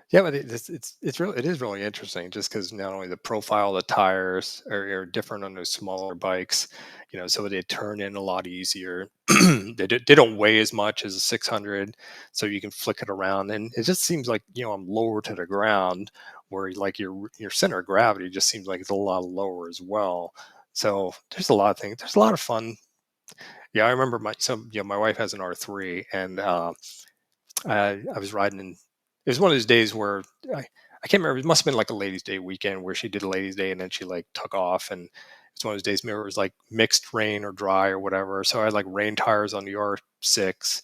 Yeah, but it is really interesting just because not only the profile of the tires are different on those smaller bikes, so they turn in a lot easier. They don't weigh as much as a 600, so you can flick it around, and it just seems like I'm lower to the ground, where like your center of gravity just seems like it's a lot lower as well. So there's a lot of things. There's a lot of fun. Yeah, I remember my wife has an R3, and I was riding in. It was one of those days where I can't remember. It must have been like a ladies' day weekend where she did a ladies' day and then she like took off. And it's one of those days where it was like mixed rain or dry or whatever. So I had like rain tires on the R6,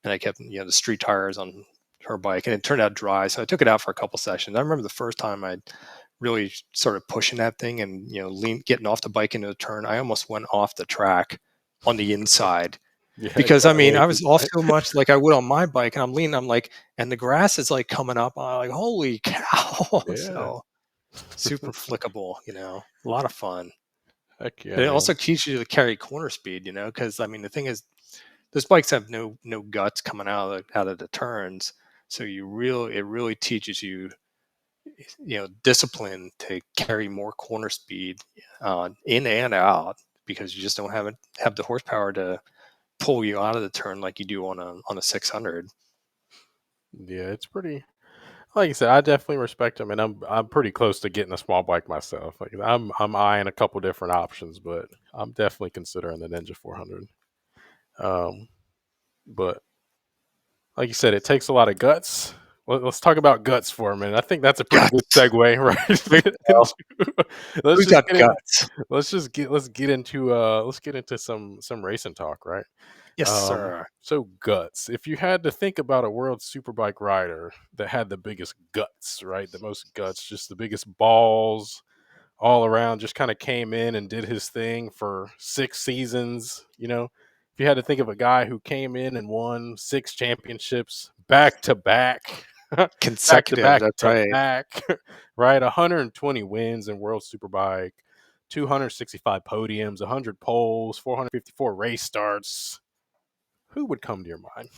and I kept the street tires on her bike, and it turned out dry. So I took it out for a couple sessions. I remember the first time I really started pushing that thing and getting off the bike into a turn. I almost went off the track on the inside Yeah, it because got I mean, way I too was off tight. so much like I would on my bike, and I'm leaning, I'm like, and the grass is like coming up. I'm like, holy cow. Yeah. So super flickable, a lot of fun. Heck yeah, But it man. also teaches you to carry corner speed, because I mean, the thing is, those bikes have no guts coming out of the turns. So it really teaches you, discipline to carry more corner speed in and out, because you just don't have the horsepower to pull you out of the turn like you do on a 600. Yeah, it's pretty. Like I said, I definitely respect him, and I'm pretty close to getting a small bike myself. Like I'm eyeing a couple different options, but I'm definitely considering the Ninja 400. Um, but like you said, it takes a lot of guts. Let's talk about guts for a minute. I think that's a pretty good Guts. segue, There right? you go. Let's Who's just got get in. guts? Let's get into some racing talk, right? Yes, sir. So guts. If you had to think about a world superbike rider that had the biggest guts, right? The most guts, just the biggest balls all around, just kind of came in and did his thing for 6 seasons, If you had to think of a guy who came in and won 6 championships back to back, back to Consecutive. back That's to right. back, right? 120 wins in World Superbike, 265 podiums, 100 poles, 454 race starts. Who would come to your mind?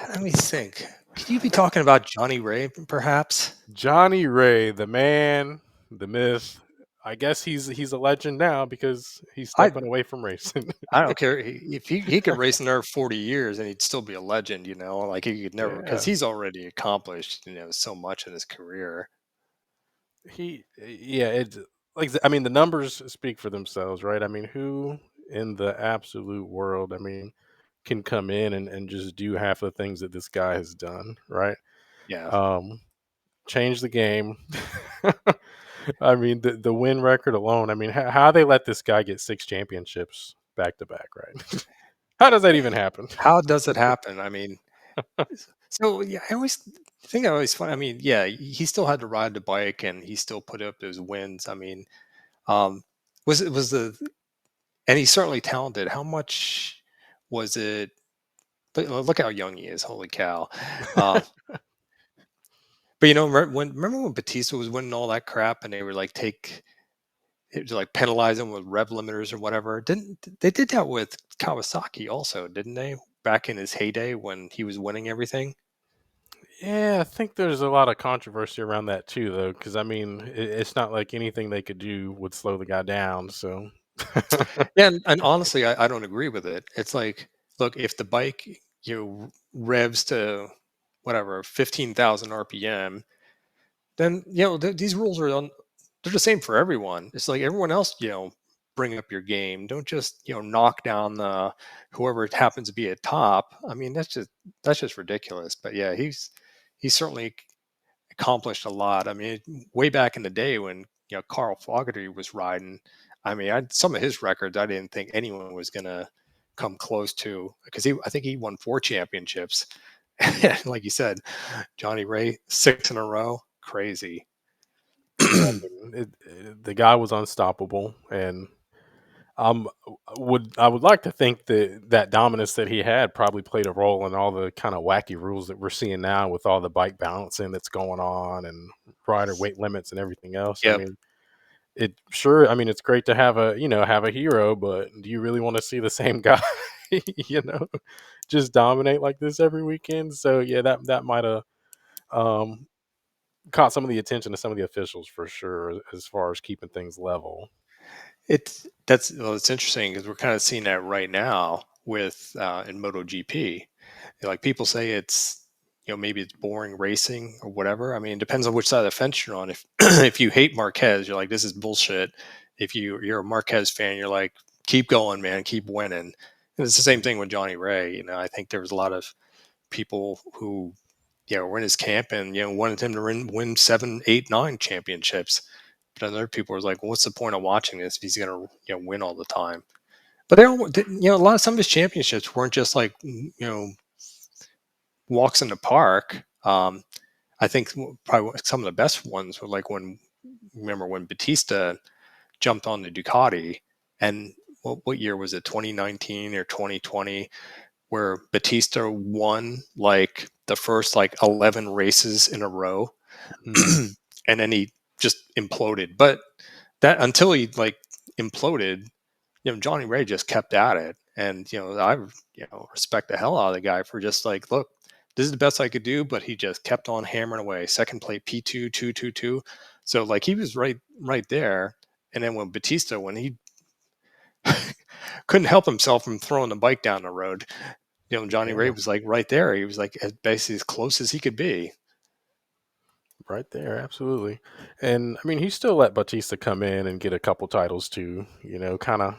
Let me think. Could you be talking about Johnny Ray, perhaps? Johnny Ray, the man, the myth. I guess he's a legend now because he's I stepping away from racing. I don't care if he could race another 40 years and he'd still be a legend. Like he could never, because Yeah, he's already accomplished so much in his career. yeah. It like I mean, the numbers speak for themselves, right? I mean, who in the absolute world, I mean, can come in and just do half the things that this guy has done, right? Yeah. Um, change the game. I mean, the win record alone. I mean, how they let this guy get 6 championships back to back, right? How does that even happen? How does it happen? I mean, so yeah, I always find. I mean, yeah, he still had to ride the bike and he still put up those wins. I mean, um, was the and he's certainly talented. How much was it? But look how young he is. Holy cow! Uh, but remember when Batista was winning all that crap and they were like it was like penalize him with rev limiters or whatever. Didn't they did that with Kawasaki also? Didn't they back in his heyday when he was winning everything? Yeah, I think there's a lot of controversy around that too, though, because I mean, it's not like anything they could do would slow the guy down. So, Yeah, and honestly, I don't agree with it. It's like, look, if the bike revs to whatever 15,000 RPM, then these rules they're the same for everyone. It's like everyone else, bring up your game. Don't just knock down the whoever happens to be at top. I mean, that's just ridiculous. But yeah, he's certainly accomplished a lot. I mean, way back in the day when Carl Fogarty was riding, I mean, some of his records I didn't think anyone was gonna come close to, because I think he won 4 championships. Like you said, Johnny Ray 6 in a row, crazy. yeah, I mean, the guy was unstoppable, and um, I would like to think that that dominance that he had probably played a role in all the kind of wacky rules that we're seeing now with all the bike balancing that's going on and rider weight limits and everything else. I Yep. mean, it sure. I mean, it's great to have a hero, but do you really want to see the same guy, you know, just dominate like this every weekend? So yeah, that might have um caught some of the attention of some of the officials for sure, as far as keeping things level. It's interesting because we're kind of seeing that right now with in MotoGP. Like people say it's maybe it's boring racing or whatever. I mean, it depends on which side of the fence you're on. If if you hate Marquez, you're like this is bullshit. If you're a Marquez fan, you're like keep going, man, keep winning. And it's the same thing with Johnny Ray. I think there was a lot of people who were in his camp and wanted him to win 7, 8, 9 championships. But other people were like, well, "What's the point of watching this if he's going to win all the time?" But they all, a lot of some of his championships weren't just like walks in the park. I think probably some of the best ones were like remember when Batista jumped on the Ducati, and what year was it, 2019 or 2020, where Batista won like the first like 11 races in a row, Mhm. and then he just imploded. But that until he like imploded, Johnny Ray just kept at it. And, I, respect the hell out of the guy for just like, look, this is the best I could do, but he just kept on hammering away. Second plate P2, 222. So like he was right there. And then when he couldn't help himself from throwing the bike down the road, Johnny Ray Yeah, was like right there. He was like basically as close as he could be. right there, absolutely. And I mean, he still let Batista come in and get a couple titles too. Kind of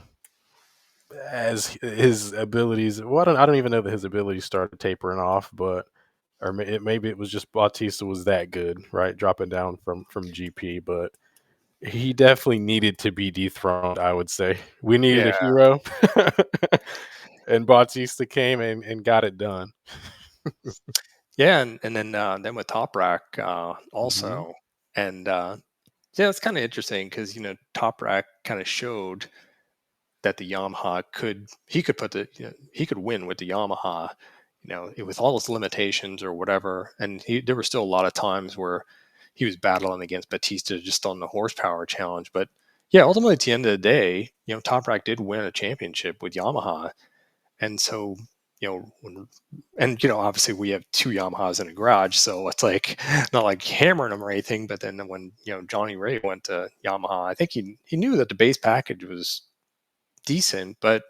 as his abilities. Well, I don't even know that his abilities started tapering off, but maybe it was just Bautista was that good, right? Dropping down from GP, but he definitely needed to be dethroned. I would say we needed a Yeah. hero, and Bautista came and got it done. Yeah. And then with Top Rack Hmm. also. And yeah, it's kind of interesting because, Top Rack kind of showed that the Yamaha he could win with the Yamaha, with all its limitations or whatever. And there were still a lot of times where he was battling against Batista just on the horsepower challenge. But yeah, ultimately at the end of the day, Toprak did win a championship with Yamaha. And so, obviously we have two Yamahas in a garage, so it's like not like hammering them or anything. But then when Johnny Ray went to Yamaha, I think he knew that the base package was decent, but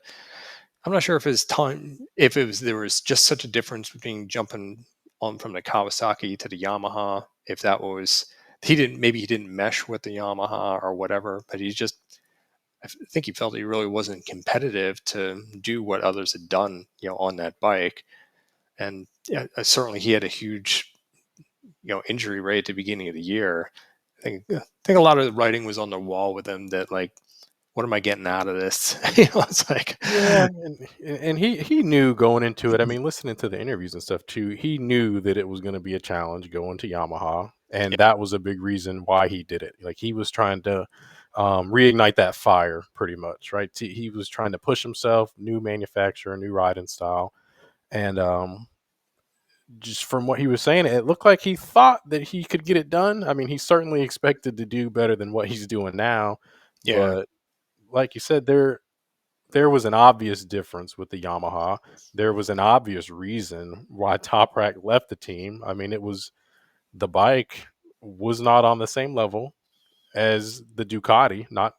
I'm not sure if his time, if it was there was just such a difference between jumping on from the Kawasaki to the Yamaha. If that was maybe he didn't mesh with the Yamaha or whatever, but I think he felt he really wasn't competitive to do what others had done, on that bike. And yeah, certainly he had a huge, injury rate at the beginning of the year. I think a lot of the writing was on the wall with him that like, what am I getting out of this? It's like, Yeah, and he knew going into it. I mean, listening to the interviews and stuff too, he knew that it was going to be a challenge going to Yamaha, and that was a big reason why he did it. Like he was trying to reignite that fire, pretty much, right? He was trying to push himself, new manufacturer, new riding style, and just from what he was saying, it looked like he thought that he could get it done. I mean, he certainly expected to do better than what he's doing now, yeah, but like you said, there was an obvious difference with the Yamaha. There was an obvious reason why Toprak left the team. I mean, it was the bike was not on the same level as the Ducati. Not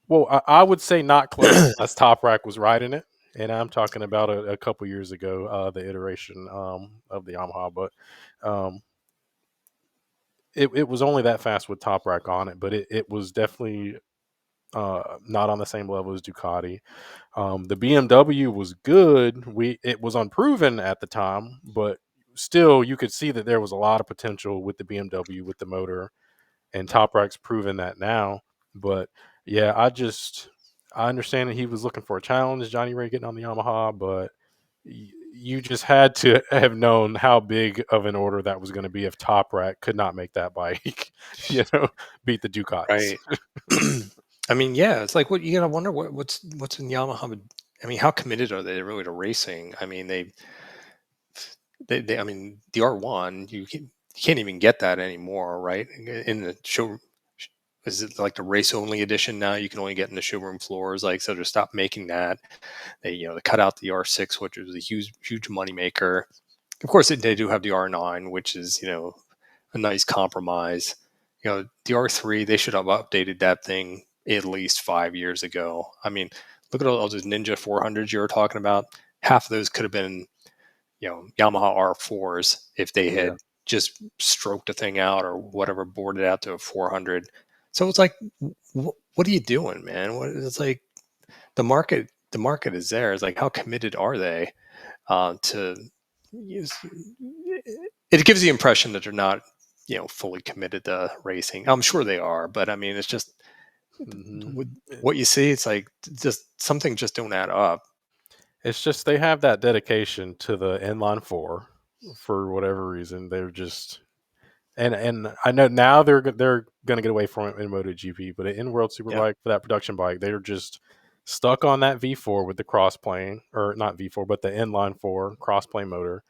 well, I would say not close as Toprak was riding it. And I'm talking about a couple years ago, the iteration of the Yamaha, but um, it was only that fast with Toprak on it, but it was definitely not on the same level as Ducati. The BMW was good. It was unproven at the time, but still, you could see that there was a lot of potential with the BMW with the motor, and Toprak's proven that now. But yeah, I understand that he was looking for a challenge, Johnny Ray getting on the Yamaha, but you just had to have known how big of an order that was going to be if Toprak could not make that bike, you know, beat the Ducatis. right. I mean, yeah, it's like what you gotta wonder what's in Yamaha. I mean, how committed are they really to racing? I mean, I mean, the R1 you can't even get that anymore, right? In the show, is it like the race only edition now? You can only get in the showroom floors, like so. To stop making that, they cut out the R6, which was a huge money maker. Of course, they do have the R9, which is a nice compromise. The R3, they should have updated that thing at least 5 years ago. I mean, look at all those Ninja 400s you were talking about. Half of those could have been, Yamaha R4s if they Yeah. had just stroked the thing out or whatever, boarded out to a 400. So it's like, what are you doing, man? It's like the market is there. It's like, how committed are they to use? It gives the impression that they're not, fully committed to racing. I'm sure they are, but I mean, it's just Hmm. with what you see. It's like just something just don't add up. It's just they have that dedication to the inline-four for whatever reason. They're just and I know now they're gonna get away from it in MotoGP, but in World Yeah, Superbike for that production bike, they're just stuck on that V4 with the crossplane, or not V4, but the inline-four crossplane motor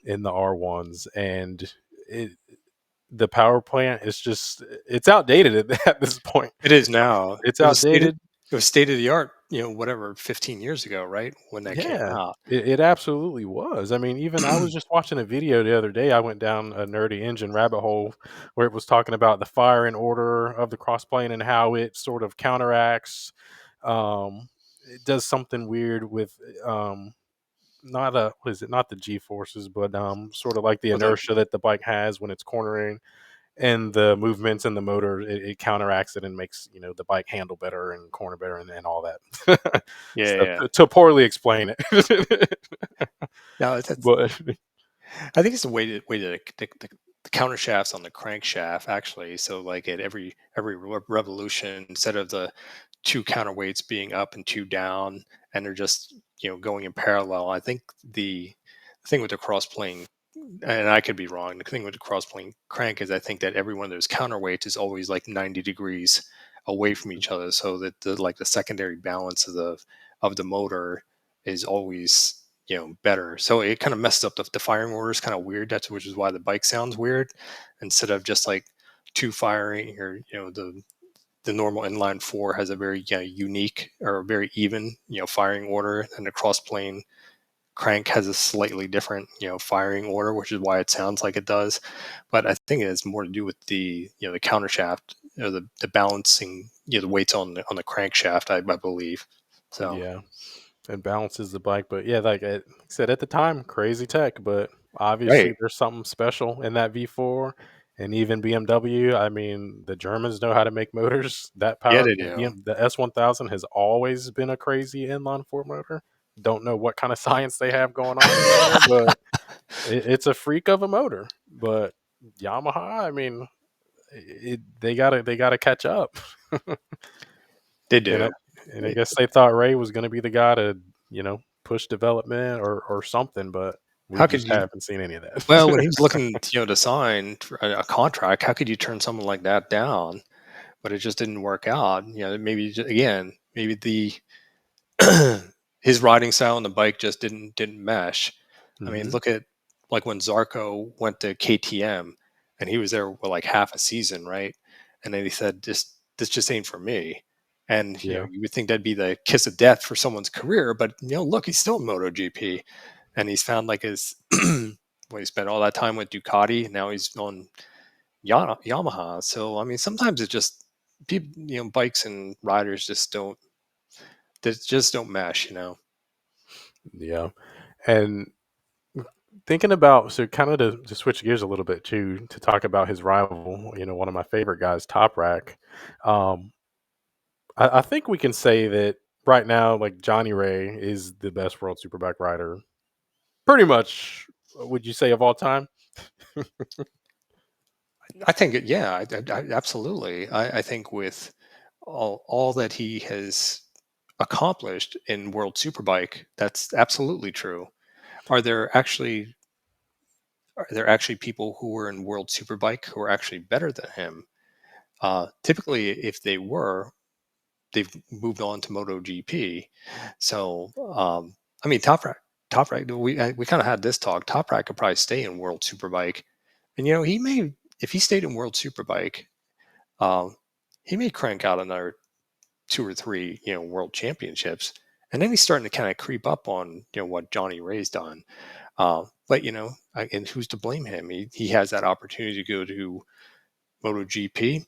in the R1s, and it the power plant is just it's outdated at this point. it is now. It's It was stated. outdated. It was state of the art. Whatever, 15 years ago, right when that came Yeah, out. it absolutely was. I mean, even I was just watching a video the other day. I went down a nerdy engine rabbit hole where it was talking about the fire and order of the crossplane and how it sort of counteracts. It does something weird with not a what is it? Not the G forces, but sort of like the Well, the inertia that the bike has when it's cornering and the movements in the motor. It counteracts it and makes the bike handle better and corner better and all that Yeah, stuff. yeah. To poorly explain it. No, it's But I think it's the way to the counter shafts on the crankshaft actually. So like at every revolution, instead of the two counterweights being up and two down, and they're just going in parallel. I think the thing with the cross plane, and I could be wrong. The thing with the cross plane crank is I think that every one of those counterweights is always like 90 degrees away from each other, so that the secondary balance of the motor is always better. So it kind of messes up the firing order is kind of weird. That's which is why the bike sounds weird instead of just like two firing, or the normal inline four has a very unique or very even firing order, and the cross plane crank has a slightly different firing order, which is why it sounds like it does. But I think it has more to do with the counter shaft, the balancing, the weights on the crankshaft, I believe. So yeah, it balances the bike. But yeah, like I said at the time, crazy tech. But obviously, right. there's something special in that V4, and even BMW. I mean, the Germans know how to make motors. That Yeah, power, they do. The S1000 has always been a crazy inline four motor. Don't know what kind of science they have going on in there, but it's a freak of a motor. But Yamaha, I mean, they gotta catch up. They And I do. and I guess they thought Ray was gonna be the guy to, push development or something, but we How could just you? haven't seen any of Well, when that. he was looking, to sign for a contract, how could you turn someone like that down? But it just didn't work out. Maybe again, maybe the his riding style on the bike just didn't mesh. I mean, Mhm. look at like when Zarco went to KTM, and he was there for like half a season, right? And then he said, "This just ain't for me." And Yeah. you would think that'd be the kiss of death for someone's career, but look, he's still in MotoGP, and he's found like his well, he spent all that time with Ducati, and now he's on Yamaha. So I mean, sometimes it just people, bikes and riders just don't mesh. Yeah. And thinking about so kind of to switch gears a little bit too, to talk about his rival, one of my favorite guys, Top Rack. Um, I think we can say that right now, like Johnny Ray is the best world superbike rider, pretty much. Would you say of all time? I think, yeah, absolutely. I think with all that he has accomplished in World Superbike, that's absolutely true. Are there actually are there actually people who were in World Superbike who are actually better than him? Typically, if they were, they've moved on to MotoGP. So, I mean, Top Rack, we kind of had this talk. Top Rack could probably stay in World Superbike, and he may, if he stayed in World Superbike, um, he may crank out another two or three, world championships, and then he's starting to kind of creep up on what Johnny Ray's done. But and who's to blame him? He has that opportunity to go to MotoGP.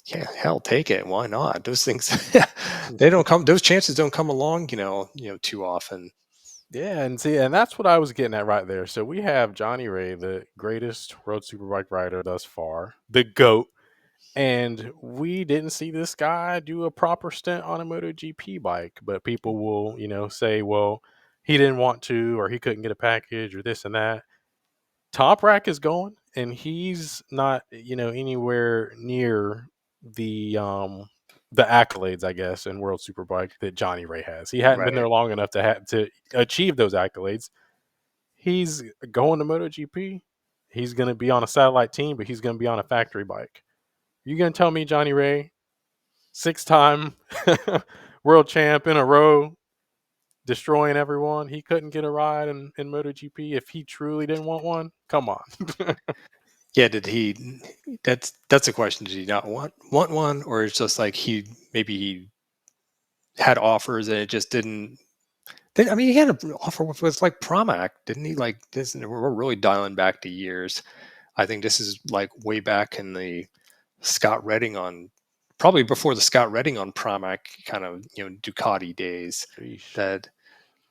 Yeah, hell, take it. Why not? Those things, they don't come. Those chances don't come along, too often. Yeah, and see, and that's what I was getting at right there. So we have Johnny Ray, the greatest road superbike rider thus far, the GOAT, and we didn't see this guy do a proper stint on a MotoGP bike. But people will, say, well, he didn't want to, or he couldn't get a package, or this and that. Top Rack is going, and he's not, anywhere near the accolades, I guess, in World Superbike that Johnny Ray has. He hadn't been Right. there long enough to achieve those accolades. He's going to MotoGP. He's going to be on a satellite team, but he's going to be on a factory bike. You going to tell me Johnny Ray, 6-time world champ in a row, destroying everyone, he couldn't get a ride in MotoGP if he truly didn't want one? Come on. Yeah. Did he? That's a question. Did he not want one, or it's just like he had offers and it just didn't. I mean, he had an offer with like Promac, didn't he? Like this, we're really dialing back to years. I think this is like way back in the Scott Redding on, probably before the Scott Redding on Pramac kind of Ducati days. Sheesh. That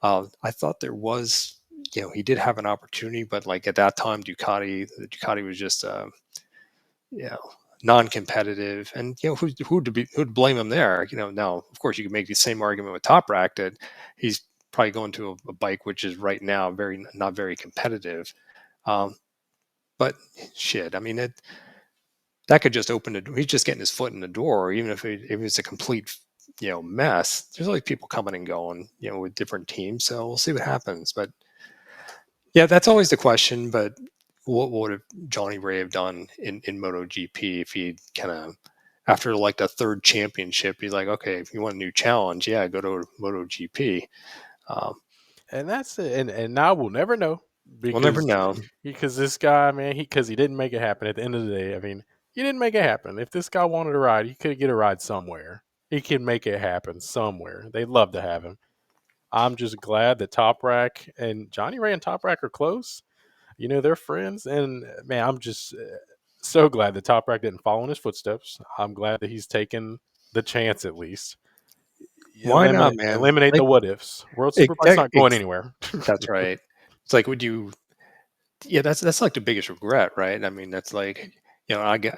I thought there was, he did have an opportunity, but like at that time, the Ducati was just you know non-competitive, and who'd blame him there? Now of course you can make the same argument with Top Rack that he's probably going to a bike which is right now very not very competitive. Um, but shit, I mean that could just open the door. He's just getting his foot in the door, even if it's a complete mess. There's always people coming and going, with different teams. So we'll see what happens. But yeah, that's always the question. But what would have Johnny Ray have done in MotoGP if he kind of after like the third championship, he's like, okay, if you want a new challenge, yeah, go to MotoGP. Um, And that's it. And now we'll never know we'll never because know. this guy, man, he didn't make it happen at the end of the day. I mean, he didn't make it happen. If this guy wanted a ride, he could get a ride somewhere. He can make it happen somewhere. They'd love to have him. I'm just glad that Top Rack and Johnny Ray and Top Rack are close. They're friends. And man, I'm just so glad that Top Rack didn't follow in his footsteps. I'm glad that he's taken the chance at least. Why not, man? Eliminate the Like, what ifs. World Superbike's ex- not going anywhere. that's right. It's like, would you yeah, that's like the biggest regret, right? I mean, that's like, I got,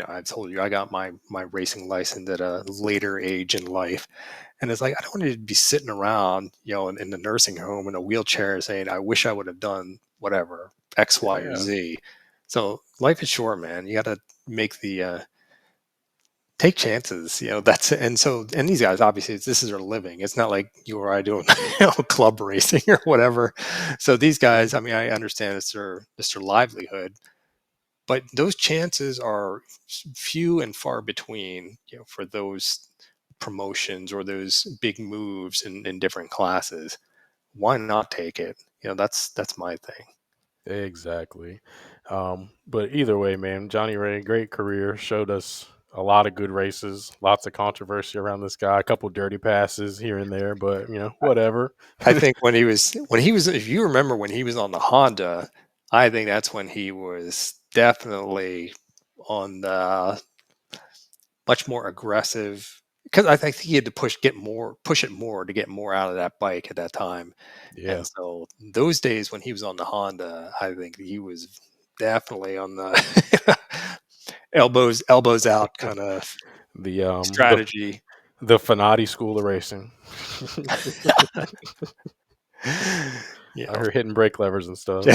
I told you I got my racing license at a later age in life, and it's like I don't want to be sitting around, in the nursing home in a wheelchair saying I wish I would have done whatever X, Y, or Yeah, Z. So life is short, man. You got to make the take chances. That's and these guys obviously this is their living. It's not like you or I doing club racing or whatever. So these guys, I mean, I understand it's their livelihood, but those chances are few and far between. For those promotions or those big moves in different classes. Why not take it? That's my thing. exactly. But either way, man, Johnny Ray, great career, showed us a lot of good races, lots of controversy around this guy, a couple dirty passes here and there, but whatever. I think when he was if you remember when he was on the Honda, I think that's when he was definitely on the much more aggressive because I think he had to push it more to get more out of that bike at that time. Yeah. And so those days when he was on the Honda, I think he was definitely on the elbows out kind of The strategy. the Fanati school of racing. you I know. heard hitting brake levers and stuff.